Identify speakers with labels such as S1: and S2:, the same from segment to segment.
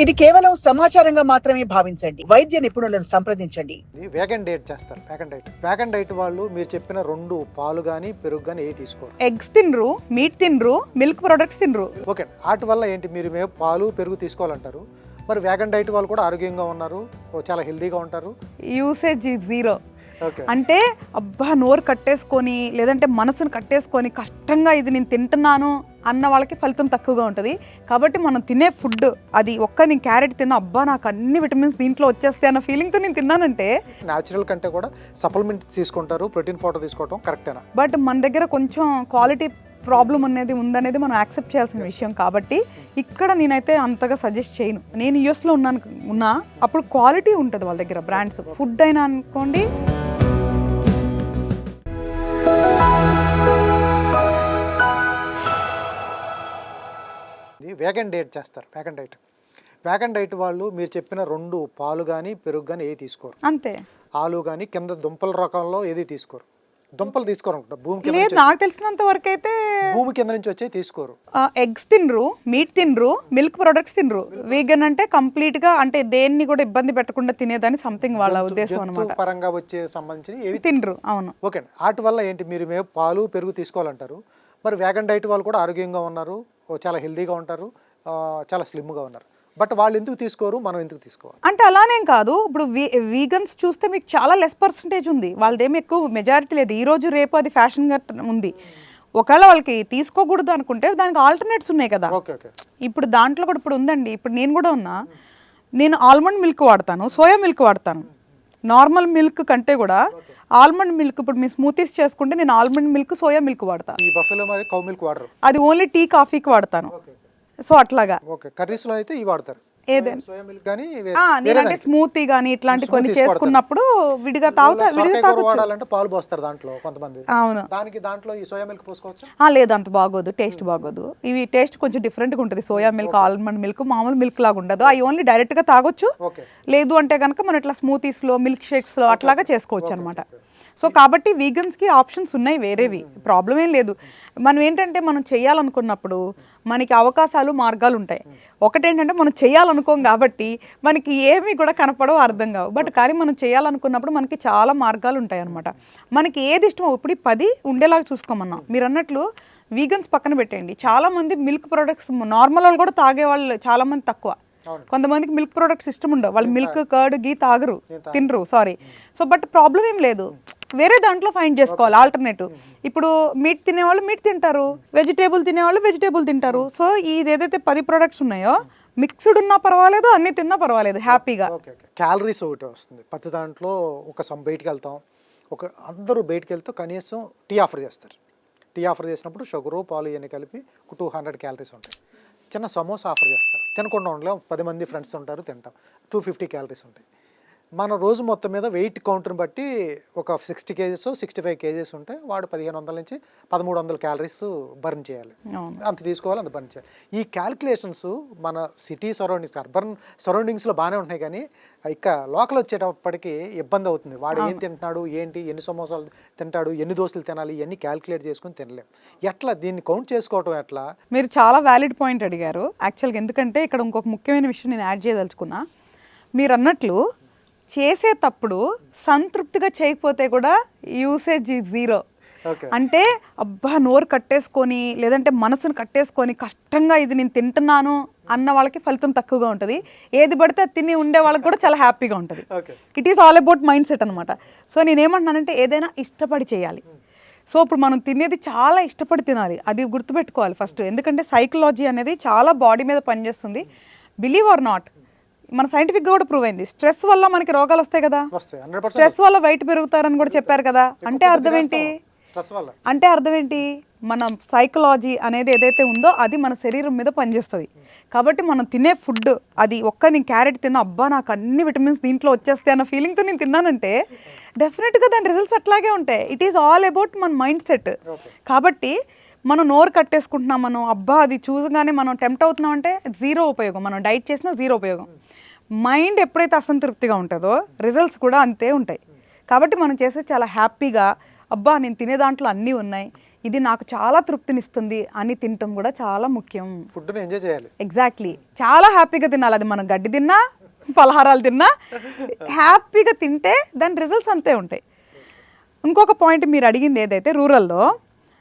S1: ఇది కేవలం సమాచారంగా మాత్రమే భావించండి. వైద్య నిపుణులను సంప్రదించండి.
S2: వేగన్ డైట్ చేస్తారు. వేగన్ డైట్ వాళ్ళు మీరు చెప్పిన 2 పాలు కానీ పెరుగు కానీ ఏ తీసుకోరు.
S3: ఎగ్స్ తినరు, మీట్ తినరు, మిల్క్ ప్రొడక్ట్స్ తినరు.
S2: ఓకే, వాటి వల్ల ఏంటి మీరు పాలు పెరుగు తీసుకోవాలంటారు. మరి వేగన్ డైట్ వాళ్ళు కూడా ఆరోగ్యంగా ఉన్నారు, చాలా హెల్దీగా ఉంటారు.
S3: Usage zero.
S2: ఓకే,
S3: అంటే అబ్బా నోరు కట్టేసుకొని లేదంటే మనసును కట్టేసుకొని కష్టంగా ఇది నేను తింటున్నాను అన్న వాళ్ళకి ఫలితం తక్కువగా ఉంటుంది. కాబట్టి మనం తినే ఫుడ్ అది నేను క్యారెట్ తిన్నా అబ్బా నాకు అన్ని విటమిన్స్ దీంట్లో వచ్చేస్తాయి అన్న ఫీలింగ్తో నేను తిన్నానంటే
S2: న్యాచురల్ కంటే కూడా సప్లిమెంట్ తీసుకుంటారు, ప్రోటీన్ పౌడర్ తీసుకోవడం కరెక్టేనా?
S3: బట్ మన దగ్గర కొంచెం క్వాలిటీ ప్రాబ్లం అనేది ఉందనేది మనం యాక్సెప్ట్ చేయాల్సిన విషయం. కాబట్టి ఇక్కడ నేనైతే అంతగా సజెస్ట్ చేయను. నేను యూఎస్లో ఉన్నా అప్పుడు క్వాలిటీ ఉంటుంది వాళ్ళ దగ్గర, బ్రాండ్స్ ఫుడ్ అయినా అనుకోండి.
S2: వేగన్ డైట్ చేస్తారు. వేగన్ డైట్ వాళ్ళు మీరు చెప్పిన 2 పాలు కానీ పెరుగు కానీ ఏ తీసుకోరు.
S3: అంతే.
S2: ఆలు కానీ కింద దుంపల రకంలో ఏది తీసుకోరు. దుంపలు తీసుకోరు అనుకుంటా.
S3: లేదు, నాకు తెలిసినంత వరకు అయితే
S2: భూమి కింద నుంచి వచ్చే తీసుకోరు.
S3: ఎగ్స్ తినరు, మీట్ తినరు, మిల్క్ ప్రొడక్ట్స్ తినరు. వీగన్ అంటే కంప్లీట్ గా అంటే దేన్ని కూడా ఇబ్బంది పెట్టకుండా తినేదని సంథింగ్ వాళ్ళ ఉద్దేశం అన్నమాట.
S2: పరంగా వచ్చే సంబంధించిన ఏవి
S3: తినరు. అవును.
S2: ఓకే, వాటి వల్ల ఏంటి మీరు పాలు పెరుగు తీసుకోవాలంటారు. మరి వేగన్ డైట్ వాళ్ళు కూడా ఆరోగ్యంగా ఉన్నారు, చాలా హెల్దీగా ఉంటారు, చాలా స్లిమ్గా ఉన్నారు. బట్ వాళ్ళు ఎందుకు తీసుకోరు, మనం ఎందుకు తీసుకోవాలి?
S3: అంటే అలానేం కాదు. ఇప్పుడు వీగన్స్ చూస్తే మీకు చాలా లెస్ పర్సంటేజ్ ఉంది, వాళ్ళదేమి ఎక్కువ మెజారిటీ లేదు. ఈ రోజు రేపు అది ఫ్యాషన్గా ఉంది. ఒకవేళ వాళ్ళకి తీసుకోకూడదు అనుకుంటే దానికి ఆల్టర్నేట్స్ ఉన్నాయి కదా. ఇప్పుడు దాంట్లో కూడా ఇప్పుడు ఉందండి. ఇప్పుడు నేను కూడా ఉన్నా, నేను ఆల్మండ్ మిల్క్ వాడతాను, సోయా మిల్క్ వాడతాను. నార్మల్ మిల్క్ కంటే కూడా ఆల్మండ్ మిల్క్, ఇప్పుడు మీ స్మూతీస్ చేసుకుంటే నేను ఆల్మండ్ మిల్క్, సోయా మిల్క్ వాడతాను.
S2: ఈ బఫెలో మరి కౌ మిల్క్ వాడరు,
S3: అది ఓన్లీ టీ కాఫీకి వాడతాను. సో అట్లాగా.
S2: ఓకే, కర్రీస్లో అయితే ఇవి వాడతారు.
S3: ఏదైనా
S2: సోయా మిల్క్ కానీ
S3: నేనంటే స్మూతీ కానీ ఇట్లాంటి కొన్ని చేసుకున్నప్పుడు విడిగా
S2: వాడాలంటే పాలు పోస్తారు దాంట్లో కొంతమంది.
S3: అవును,
S2: దాంట్లో ఈ సోయా మిల్క్ పోసుకోవచ్చు.
S3: లేదు, అంత బాగోదు, టేస్ట్ బాగోదు. ఇవి టేస్ట్ కొంచెం డిఫరెంట్గా ఉంటుంది. సోయా మిల్క్, ఆల్మండ్ మిల్క్ మామూలు మిల్క్ లాగా ఉండదు. అవి ఓన్లీ డైరెక్ట్ గా తాగొచ్చు. లేదు అంటే కనుక మనం ఇట్లా స్మూతీస్ లో, మిల్క్ షేక్స్ లో అట్లాగా చేసుకోవచ్చు అనమాట. సో కాబట్టి వీగన్స్కి ఆప్షన్స్ ఉన్నాయి వేరేవి, ప్రాబ్లం ఏం లేదు. మనం ఏంటంటే మనం చేయాలనుకున్నప్పుడు మనకి అవకాశాలు, మార్గాలు ఉంటాయి. ఒకటేంటంటే మనం చేయాలనుకోం కాబట్టి మనకి ఏమీ కూడా కనపడవు, అర్థం కావు. బట్ కానీ మనం చేయాలనుకున్నప్పుడు మనకి చాలా మార్గాలు ఉంటాయి అనమాట. మనకి ఏది ఇష్టమో ఇప్పుడు 10 ఉండేలాగా చూసుకోమన్నాం. మీరు అన్నట్లు వీగన్స్ పక్కన పెట్టండి. చాలామంది మిల్క్ ప్రొడక్ట్స్ నార్మల్ వాళ్ళు కూడా తాగే వాళ్ళు చాలామంది తక్కువ. కొంతమందికి మిల్క్ ప్రొడక్ట్స్ ఇష్టం ఉండవు, వాళ్ళు మిల్క్, కర్డ్, గీ తినరు. సో బట్ ప్రాబ్లం ఏం లేదు, వేరే దాంట్లో ఫైండ్ చేసుకోవాలి ఆల్టర్నేటివ్. ఇప్పుడు మీట్ తినేవాళ్ళు మీట్ తింటారు, వెజిటేబుల్ తినేవాళ్ళు వెజిటేబుల్ తింటారు. సో ఇది ఏదైతే 10 ప్రొడక్ట్స్ ఉన్నాయో మిక్స్డ్ ఉన్నా పర్వాలేదు, అన్ని తిన్నా పర్వాలేదు, హ్యాపీగా.
S2: క్యాలరీస్ ఒకటి వస్తుంది ప్రతి దాంట్లో. బయటికి వెళ్తాం, అందరూ బయటికి వెళ్తూ కనీసం టీ ఆఫర్ చేస్తారు. టీ ఆఫర్ చేసినప్పుడు షుగరు, పాలు ఇవన్నీ కలిపి 200 క్యాలరీస్ ఉంటాయి. చిన్న సమోసా ఆఫర్ చేస్తారు, తినకుండా ఉండలేం, 10 మంది ఫ్రెండ్స్ ఉంటారు, తింటాం, 250 క్యాలరీస్ ఉంటాయి. మన రోజు మొత్తం మీద వెయిట్ కౌంటర్ని బట్టి ఒక 60 కేజెస్ 65 కేజెస్ ఉంటే వాడు 1500 నుంచి 1300 క్యాలరీస్ బర్న్ చేయాలి. అంత తీసుకోవాలి, అంత బర్న్ చేయాలి. ఈ క్యాల్కులేషన్స్ మన సిటీ సరౌండింగ్స్, అర్బన్ సరౌండింగ్స్లో బాగానే ఉంటాయి, కానీ ఇక లోకల్ వచ్చేటప్పటికి ఇబ్బంది అవుతుంది. వాడు ఏం తింటున్నాడు, ఏంటి, ఎన్ని సమోసాలు తింటాడు, ఎన్ని దోశలు తినాలి, ఇవన్నీ క్యాల్కులేట్ చేసుకుని తినలేం. ఎట్లా దీన్ని కౌంట్ చేసుకోవటం ఎట్లా?
S3: మీరు చాలా వ్యాలిడ్ పాయింట్ అడిగారు యాక్చువల్గా. ఎందుకంటే ఇక్కడ ఇంకొక ముఖ్యమైన విషయం నేను యాడ్ చేయదలుచుకున్నా. మీరు అన్నట్లు చేసేటప్పుడు సంతృప్తిగా చేయకపోతే కూడా యూసేజ్ జీరో. అంటే అబ్బా నోరు కట్టేసుకొని లేదంటే మనసును కట్టేసుకొని కష్టంగా ఇది నేను తింటున్నాను అన్న వాళ్ళకి ఫలితం తక్కువగా ఉంటుంది. ఏది పడితే తిని ఉండే వాళ్ళకి కూడా చాలా హ్యాపీగా ఉంటుంది. It is all about mind set అనమాట. సో నేనేమంటున్నానంటే ఏదైనా ఇష్టపడి చేయాలి. సో ఇప్పుడు మనం తినేది చాలా ఇష్టపడి తినాలి, అది గుర్తుపెట్టుకోవాలి ఫస్ట్. ఎందుకంటే సైకలాజీ అనేది చాలా బాడీ మీద పనిచేస్తుంది. బిలీవ్ ఆర్ నాట్, మన సైంటిఫిక్గా కూడా ప్రూవ్ అయింది. స్ట్రెస్ వల్ల మనకి రోగాలు వస్తాయి కదా, స్ట్రెస్ వల్ల వెయిట్ పెరుగుతారని కూడా చెప్పారు కదా. అంటే అర్థం ఏంటి? మన సైకలాజీ అనేది ఏదైతే ఉందో అది మన శరీరం మీద పనిచేస్తుంది. కాబట్టి మనం తినే ఫుడ్ అది నేను క్యారెట్ తిన్నా అబ్బా నాకు అన్ని విటమిన్స్ దీంట్లో వచ్చేస్తాయి అన్న ఫీలింగ్తో నేను తిన్నానంటే డెఫినెట్గా దాని రిజల్ట్స్ అట్లాగే ఉంటాయి. ఇట్ ఈస్ ఆల్ అబౌట్ మన మైండ్ సెట్. కాబట్టి మనం నోరు కట్టేసుకుంటున్నాం, మనం అబ్బా అది చూసగానే మనం టెంప్ట్ అవుతున్నాం అంటే జీరో ఉపయోగం. మనం డైట్ చేసినా జీరో ఉపయోగం. మైండ్ ఎప్పుడైతే అసంతృప్తిగా ఉంటుందో రిజల్ట్స్ కూడా అంతే ఉంటాయి. కాబట్టి మనం చేసే చాలా హ్యాపీగా అబ్బా నేను తినే దాంట్లో అన్నీ ఉన్నాయి, ఇది నాకు చాలా తృప్తినిస్తుంది అని తినటం కూడా చాలా ముఖ్యం.
S2: ఫుడ్ని ఎంజాయ్ చేయాలి.
S3: ఎగ్జాక్ట్లీ, చాలా హ్యాపీగా తినాలి. అది మనం గడ్డి తిన్నా ఫలహారాలు తిన్నా హ్యాపీగా తింటే దాని రిజల్ట్స్ అంతే ఉంటాయి. ఇంకొక పాయింట్ మీరు అడిగింది ఏదైతే రూరల్లో,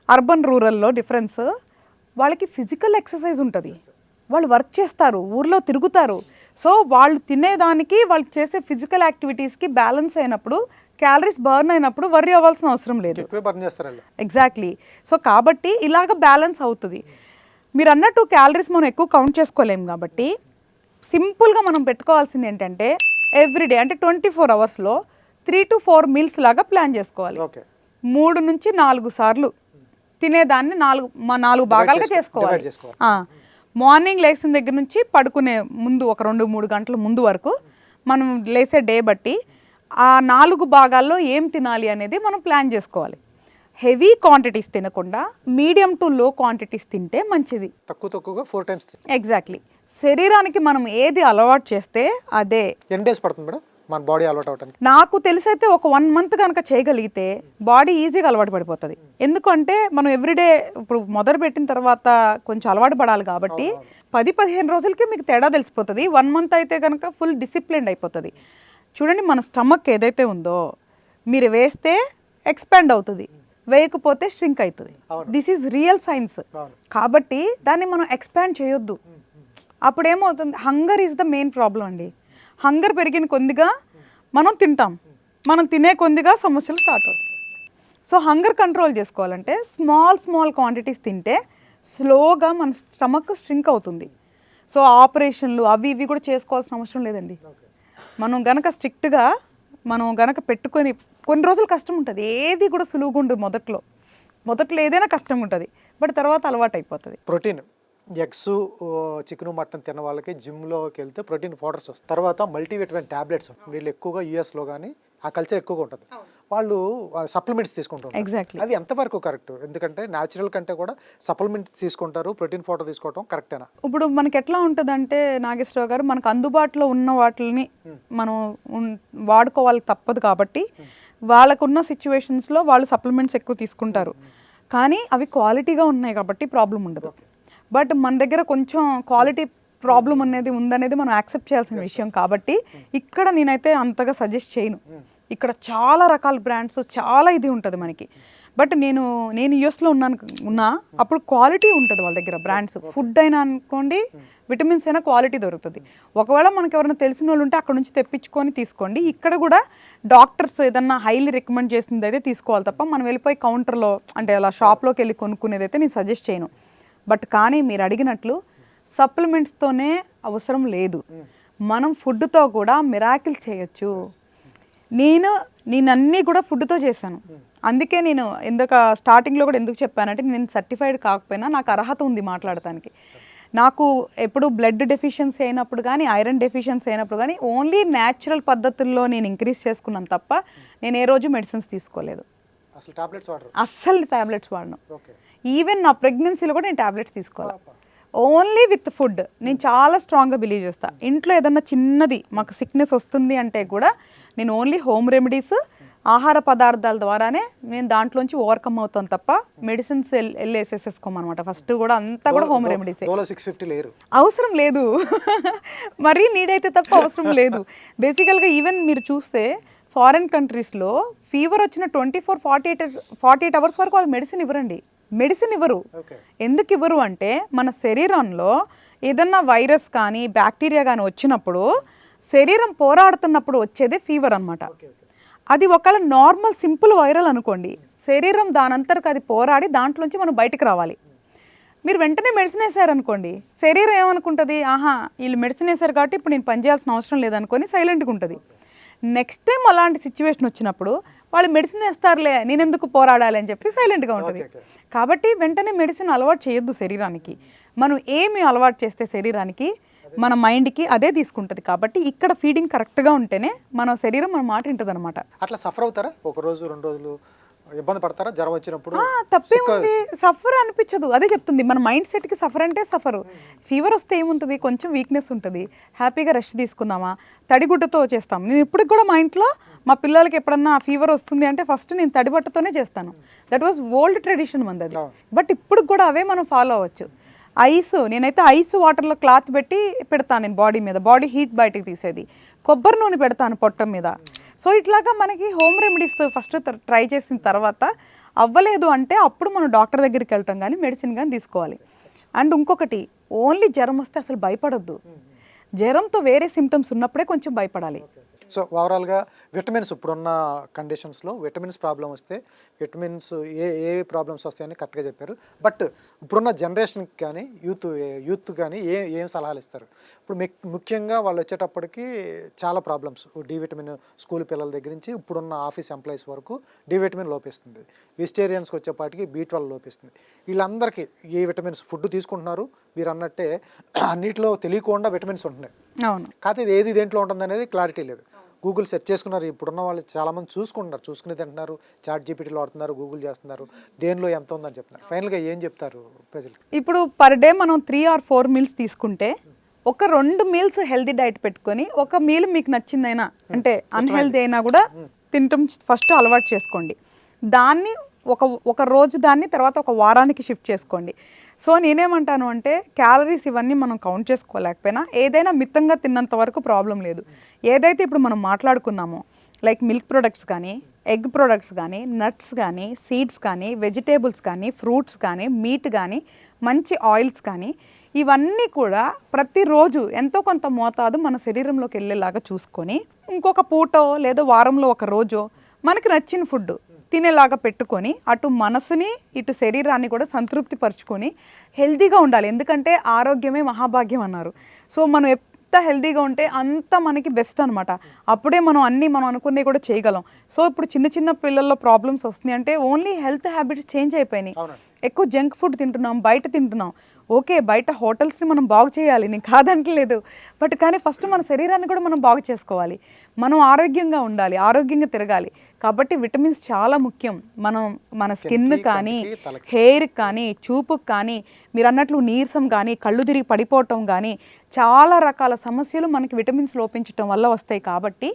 S3: అర్బన్ రూరల్లో డిఫరెన్స్, వాళ్ళకి ఫిజికల్ ఎక్సర్సైజ్ ఉంటుంది, వాళ్ళు వర్క్ చేస్తారు, ఊర్లో తిరుగుతారు. సో వాళ్ళు తినేదానికి వాళ్ళు చేసే ఫిజికల్ యాక్టివిటీస్కి బ్యాలెన్స్ అయినప్పుడు, క్యాలరీస్ బర్న్ అయినప్పుడు వర్రీ అవ్వాల్సిన అవసరం లేదు. ఎగ్జాక్ట్లీ. సో కాబట్టి ఇలాగ బ్యాలెన్స్ అవుతుంది. మీరు అన్నట్టు క్యాలరీస్ మనం ఎక్కువ కౌంట్ చేసుకోలేము కాబట్టి సింపుల్గా మనం పెట్టుకోవాల్సింది ఏంటంటే ఎవ్రీడే అంటే 24 అవర్స్లో 3 to 4 మీల్స్ లాగా ప్లాన్ చేసుకోవాలి. 3 నుంచి 4 సార్లు తినేదాన్ని 4 భాగాలుగా చేసుకోవాలి. మార్నింగ్ లేచిన దగ్గర నుంచి పడుకునే ముందు ఒక 2-3 గంటల ముందు వరకు మనం లేసే డే బట్టి ఆ 4 భాగాల్లో ఏం తినాలి అనేది మనం ప్లాన్ చేసుకోవాలి. హెవీ క్వాంటిటీస్ తినకుండా మీడియం టు లో క్వాంటిటీస్ తింటే మంచిది.
S2: తక్కువగా 4 times.
S3: ఎగ్జాక్ట్లీ. శరీరానికి మనం ఏది అలవాటు చేస్తే అదే.
S2: ఎన్ని డేస్ పడుతుంది మేడం మన బాడీ అలవాటు అవడానికి?
S3: నాకు తెలిసైతే ఒక 1 month కనుక చేయగలిగితే బాడీ ఈజీగా అలవాటు పడిపోతుంది. ఎందుకంటే మనం ఎవ్రీడే ఇప్పుడు మొదలు పెట్టిన తర్వాత కొంచెం అలవాటు పడాలి కాబట్టి 10-15 రోజులకి మీకు తేడా తెలిసిపోతుంది. 1 month అయితే కనుక ఫుల్ డిసిప్లిన్డ్ అయిపోతుంది. చూడండి, మన స్టమక్ ఏదైతే ఉందో మీరు వేస్తే ఎక్స్పాండ్ అవుతుంది, వేయకపోతే ష్రింక్ అవుతుంది. This is real science. కాబట్టి దాన్ని మనం ఎక్స్పాండ్ చేయొద్దు. అప్పుడు ఏమవుతుంది, hunger is the main problem అండి. హంగర్ పెరిగిన కొద్దిగా మనం తింటాం, మనం తినే కొద్దిగా సమస్యలు స్టార్ట్ అవుతాయి. సో హంగర్ కంట్రోల్ చేసుకోవాలంటే స్మాల్ క్వాంటిటీస్ తింటే స్లోగా మన స్టమక్ ష్రింక్ అవుతుంది. సో ఆపరేషన్లు అవి ఇవి కూడా చేసుకోవాల్సిన అవసరం లేదండి. మనం గనక స్ట్రిక్ట్గా మనం గనక పెట్టుకొని కొన్ని రోజులు కష్టం ఉంటుంది, ఏది కూడా సులువుగా ఉండదు. మొదట్లో ఏదైనా కష్టంగా ఉంటుంది, బట్ తర్వాత అలవాటు అయిపోతుంది.
S2: ప్రోటీన్ ఎగ్స్, చికెన్, మటన్ తిన్న వాళ్ళకి జిమ్లోకి వెళ్తే ప్రోటీన్ పౌడర్స్ వస్తాయి. తర్వాత మల్టీవిటమిన్ ట్యాబ్లెట్స్, వీళ్ళు ఎక్కువగా యూఎస్లో కానీ ఆ కల్చర్ ఎక్కువగా ఉంటుంది, వాళ్ళు సప్లిమెంట్స్ తీసుకుంటారు.
S3: ఎగ్జాక్ట్లీ.
S2: అవి ఎంతవరకు కరెక్ట్? ఎందుకంటే న్యాచురల్ కంటే కూడా సప్లిమెంట్స్ తీసుకుంటారు, ప్రోటీన్ పౌడర్ తీసుకోవడం కరెక్టేనా?
S3: ఇప్పుడు మనకి ఎట్లా ఉంటుందంటే నాగేశ్వరరావు గారు, మనకు అందుబాటులో ఉన్న వాటిని మనం వాడుకోవాలి తప్పదు. కాబట్టి వాళ్ళకున్న సిచ్యువేషన్స్లో వాళ్ళు సప్లిమెంట్స్ ఎక్కువ తీసుకుంటారు, కానీ అవి క్వాలిటీగా ఉన్నాయి కాబట్టి ప్రాబ్లం ఉండదు. బట్ మన దగ్గర కొంచెం క్వాలిటీ ప్రాబ్లం అనేది ఉందనేది మనం యాక్సెప్ట్ చేయాల్సిన విషయం. కాబట్టి ఇక్కడ నేనైతే అంతగా సజెస్ట్ చేయను. ఇక్కడ చాలా రకాల బ్రాండ్స్, చాలా ఇది ఉంటుంది మనకి. బట్ నేను యూఎస్లో ఉన్నా అప్పుడు క్వాలిటీ ఉంటుంది వాళ్ళ దగ్గర. బ్రాండ్స్ ఫుడ్ అయినా అనుకోండి, విటమిన్స్ అయినా క్వాలిటీ దొరుకుతుంది. ఒకవేళ మనకు ఎవరైనా తెలిసిన వాళ్ళు ఉంటే అక్కడ నుంచి తెప్పించుకొని తీసుకోండి. ఇక్కడ కూడా డాక్టర్స్ ఏదన్నా హైలీ రికమెండ్ చేసింది అయితే తీసుకోవాలి తప్ప మనం వెళ్ళిపోయి కౌంటర్లో అంటే అలా షాప్లోకి వెళ్ళి కొనుక్కునేది అయితే నేను సజెస్ట్ చేయను. బట్ కానీ మీరు అడిగినట్లు సప్లిమెంట్స్తోనే అవసరం లేదు, మనం ఫుడ్తో కూడా మిరాకిల్ చేయొచ్చు. నేను అన్నీ కూడా ఫుడ్తో చేశాను. అందుకే నేను స్టార్టింగ్లో కూడా ఎందుకు చెప్పానంటే, నేను సర్టిఫైడ్ కాకపోయినా నాకు అర్హత ఉంది మాట్లాడటానికి. నాకు ఎప్పుడు బ్లడ్ డెఫిషియన్సీ అయినప్పుడు కానీ, ఐరన్ డెఫిషియన్సీ అయినప్పుడు కానీ ఓన్లీ న్యాచురల్ పద్ధతుల్లో నేను ఇంక్రీజ్ చేసుకున్నాను తప్ప నేను ఏ రోజు మెడిసిన్స్ తీసుకోలేదు. అస్సలు టాబ్లెట్స్ వాడను. ఈవెన్ నా ప్రెగ్నెన్సీలో కూడా నేను టాబ్లెట్స్ తీసుకోవాలి. Only with food. నేను చాలా స్ట్రాంగ్గా బిలీవ్ చేస్తాను. ఇంట్లో ఏదన్నా చిన్నది మాకు సిక్నెస్ వస్తుంది అంటే కూడా నేను ఓన్లీ హోమ్ రెమెడీస్, ఆహార పదార్థాల ద్వారానే నేను దాంట్లోంచి ఓవర్కమ్ అవుతాను తప్ప మెడిసిన్స్ వేసేసుకోమన్నమాట. ఫస్ట్ కూడా అంతా కూడా హోమ్ రెమెడీస్. అవసరం లేదు, మరీ నీడైతే తప్ప అవసరం లేదు. బేసికల్గా ఈవెన్ మీరు చూస్తే ఫారిన్ కంట్రీస్లో ఫీవర్ వచ్చిన 24-48 అవర్స్ వరకు వాళ్ళు మెడిసిన్ ఇవ్వరు. ఎందుకు ఇవ్వరు అంటే మన శరీరంలో ఏదన్నా వైరస్ కానీ బ్యాక్టీరియా కానీ వచ్చినప్పుడు శరీరం పోరాడుతున్నప్పుడు వచ్చేదే ఫీవర్ అనమాట. అది ఒకవేళ నార్మల్ సింపుల్ వైరల్ అనుకోండి, శరీరం దానంతరకు అది పోరాడి దాంట్లోంచి మనం బయటకు రావాలి. మీరు వెంటనే మెడిసిన్ వేసారనుకోండి, శరీరం ఏమనుకుంటుంది, ఆహా వీళ్ళు మెడిసిన్ వేసారు కాబట్టి ఇప్పుడు నేను పనిచేయాల్సిన అవసరం లేదనుకొని సైలెంట్గా ఉంటుంది. నెక్స్ట్ టైం అలాంటి సిచ్యువేషన్ వచ్చినప్పుడు వాళ్ళు మెడిసిన్ వేస్తారులే, నేను ఎందుకు పోరాడాలి అని చెప్పి సైలెంట్గా ఉంటుంది. కాబట్టి వెంటనే మెడిసిన్ అలవాటు చేయొద్దు శరీరానికి. మనం ఏమి అలవాటు చేస్తే శరీరానికి, మన మైండ్కి అదే తీసుకుంటుంది. కాబట్టి ఇక్కడ ఫీడింగ్ కరెక్ట్గా ఉంటేనే మన శరీరం మన మాట వింటుంది అనమాట.
S2: అట్లా సఫర్ అవుతారా? 1 రోజు 2 రోజులు ఇబ్బంది పడతారా జ్వరం వచ్చినప్పుడు?
S3: తప్పేముంది, సఫర్ అనిపించదు. అదే చెప్తుంది, మన మైండ్ సెట్కి సఫర్ అంటే సఫరు. ఫీవర్ వస్తే ఏముంటుంది, కొంచెం వీక్నెస్ ఉంటుంది, హ్యాపీగా రెస్ట్ తీసుకున్నామా, తడిగుడ్డతో చేస్తాం. నేను ఇప్పటికి కూడా మా ఇంట్లో మా పిల్లలకి ఎప్పుడన్నా ఫీవర్ వస్తుంది అంటే ఫస్ట్ నేను తడిబట్టతోనే చేస్తాను. దట్ వాజ్ ఓల్డ్ ట్రెడిషన్ మంది. బట్ ఇప్పుడు కూడా అవే మనం ఫాలో అవ్వచ్చు. ఐస్, నేనైతే ఐస్ వాటర్లో క్లాత్ పెట్టి పెడతాను నేను బాడీ మీద, బాడీ హీట్ బయటకు తీసేది. కొబ్బరి నూనె పెడతాను పొట్ట మీద. సో ఇట్లాగా మనకి హోమ్ రెమెడీస్ ఫస్ట్ ట్రై చేసిన తర్వాత అవ్వలేదు అంటే అప్పుడు మనం డాక్టర్ దగ్గరికి వెళ్తాం కానీ మెడిసిన్ కానీ తీసుకోవాలి. అండ్ ఇంకొకటి, ఓన్లీ జ్వరం వస్తే అసలు భయపడొద్దు. జ్వరంతో వేరే సిమ్టమ్స్ ఉన్నప్పుడే కొంచెం భయపడాలి.
S2: సో ఓవరాల్గా విటమిన్స్ ఇప్పుడున్న కండిషన్స్లో విటమిన్స్ ప్రాబ్లం వస్తే విటమిన్స్ ఏ ప్రాబ్లమ్స్ వస్తాయని కరెక్ట్గా చెప్పారు. బట్ ఇప్పుడున్న జనరేషన్కి కానీ యూత్ కానీ ఏం సలహాలు ఇస్తారు? ఇప్పుడు ముఖ్యంగా వాళ్ళు వచ్చేటప్పటికి చాలా ప్రాబ్లమ్స్, డి విటమిన్ స్కూల్ పిల్లల దగ్గర నుంచి ఇప్పుడున్న ఆఫీస్ ఎంప్లాయీస్ వరకు డి విటమిన్ లోపిస్తుంది. వెజిటేరియన్స్కి వచ్చేపాటికి B12 లోపిస్తుంది. వీళ్ళందరికీ ఏ విటమిన్స్ ఫుడ్ తీసుకుంటున్నారు, మీరు అన్నట్టే అన్నిటిలో తెలియకుండా విటమిన్స్ ఉంటున్నాయి.
S3: అవును,
S2: కాకపోతే ఇది ఏది దేంట్లో ఉంటుంది అనేది క్లారిటీ లేదు. గూగుల్ సెర్చ్ చేసుకున్నారు, ఇప్పుడున్న వాళ్ళు చాలామంది చూసుకుంటున్నారు, చూసుకుని తింటున్నారు, చాట్ జీపీటీలో వాడుతున్నారు, గూగుల్ చేస్తున్నారు, దేనిలో ఎంత ఉందని చెప్తున్నారు. ఫైనల్గా ఏం చెప్తారు ప్రజలకు?
S3: ఇప్పుడు పర్ డే మనం 3 or 4 మీల్స్ తీసుకుంటే ఒక 2 మీల్స్ హెల్తీ డైట్ పెట్టుకొని ఒక మీల్ మీకు నచ్చిందైనా అంటే అన్హెల్దీ అయినా కూడా తినటం ఫస్ట్ అలవాటు చేసుకోండి. దాన్ని ఒక రోజు దాన్ని తర్వాత ఒక వారానికి షిఫ్ట్ చేసుకోండి. సో నేనేమంటాను అంటే క్యాలరీస్ ఇవన్నీ మనం కౌంట్ చేసుకోలేకపోయినా ఏదైనా మితంగా తిన్నంత వరకు ప్రాబ్లం లేదు. ఏదైతే ఇప్పుడు మనం మాట్లాడుకున్నామో లైక్ మిల్క్ ప్రొడక్ట్స్ కానీ, ఎగ్ ప్రొడక్ట్స్ కానీ, నట్స్ కానీ, సీడ్స్ కానీ, వెజిటేబుల్స్ కానీ, ఫ్రూట్స్ కానీ, మీట్ కానీ, మంచి ఆయిల్స్ కానీ, ఇవన్నీ కూడా ప్రతిరోజు ఎంతో కొంత మోతాదు మన శరీరంలోకి వెళ్ళేలాగా చూసుకొని ఇంకొక పూటో లేదో వారంలో ఒక రోజో మనకి నచ్చిన ఫుడ్ తినేలాగా పెట్టుకొని అటు మనసుని ఇటు శరీరాన్ని కూడా సంతృప్తి పరుచుకొని హెల్తీగా ఉండాలి. ఎందుకంటే ఆరోగ్యమే మహాభాగ్యం అన్నారు. సో మనం ఎంత హెల్తీగా ఉంటే అంత మనకి బెస్ట్ అనమాట. అప్పుడే మనం అనుకున్నవి కూడా చేయగలం. సో ఇప్పుడు చిన్న చిన్న పిల్లల్లో ప్రాబ్లమ్స్ వస్తున్నాయి అంటే ఓన్లీ హెల్త్ హ్యాబిట్స్ చేంజ్ అయిపోయినాయి. ఎక్కువ జంక్ ఫుడ్ తింటున్నాం, బయట తింటున్నాం. ఓకే, బయట హోటల్స్ని మనం బాగు చేయాలి, నేను కాదంటలేదు. బట్ కానీ ఫస్ట్ మన శరీరాన్ని కూడా మనం బాగు చేసుకోవాలి. మనం ఆరోగ్యంగా ఉండాలి, ఆరోగ్యంగా తిరగాలి. కాబట్టి విటమిన్స్ చాలా ముఖ్యం. మన స్కిన్ కానీ, హెయిర్ కానీ, చూపుకి కానీ, మీరు అన్నట్లు నీరసం కానీ, కళ్ళు తిరిగి పడిపోవటం కానీ చాలా రకాల సమస్యలు మనకి విటమిన్స్ లోపించటం వల్ల వస్తాయి. కాబట్టి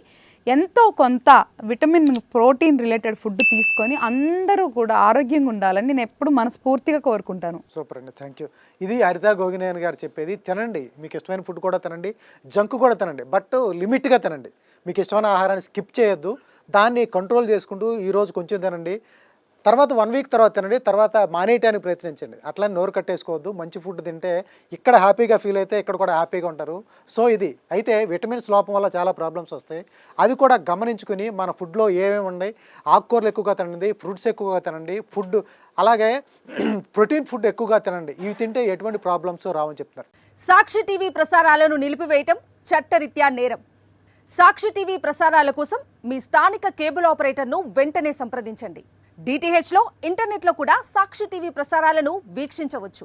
S3: ఎంతో కొంత విటమిన్, ప్రోటీన్ రిలేటెడ్ ఫుడ్ తీసుకొని అందరూ కూడా ఆరోగ్యంగా ఉండాలని నేను ఎప్పుడు మనస్ఫూర్తిగా కోరుకుంటాను.
S2: సూపర్ అండి, థ్యాంక్ యూ. ఇది హరిత గోగినేని గారు చెప్పేది. తినండి, మీకు ఇష్టమైన ఫుడ్ కూడా తినండి, జంక్ కూడా తినండి, బట్ లిమిట్గా తినండి. మీకు ఇష్టమైన ఆహారాన్ని స్కిప్ చేయొద్దు, దాన్ని కంట్రోల్ చేసుకుంటూ ఈరోజు కొంచెం తినండి, తర్వాత 1 వీక్ తర్వాత తినండి, తర్వాత మానేయటానికి ప్రయత్నించండి. అట్లా నోరు కట్టేసుకోవద్దు. మంచి ఫుడ్ తింటే ఇక్కడ హ్యాపీగా ఫీల్ అయితే ఇక్కడ కూడా హ్యాపీగా ఉంటారు. సో ఇది అయితే విటమిన్స్ లోపం వల్ల చాలా ప్రాబ్లమ్స్ వస్తాయి. అది కూడా గమనించుకుని మన ఫుడ్లో ఏమేమి ఉన్నాయి, ఆకుకూరలు ఎక్కువగా తినండి, ఫ్రూట్స్ ఎక్కువగా తినండి, ఫుడ్ అలాగే ప్రోటీన్ ఫుడ్ ఎక్కువగా తినండి. ఇవి తింటే ఎటువంటి ప్రాబ్లమ్స్ రావని చెప్తున్నారు.
S4: సాక్షి టీవీ ప్రసారాలను నిలిపివేయటం చట్టరీత్యా నేరం. సాక్షి టీవీ ప్రసారాల కోసం మీ స్థానిక కేబుల్ ఆపరేటర్ను వెంటనే సంప్రదించండి. DTHలో ఇంటర్నెట్లో కూడా సాక్షి టీవీ ప్రసారాలను వీక్షించవచ్చు.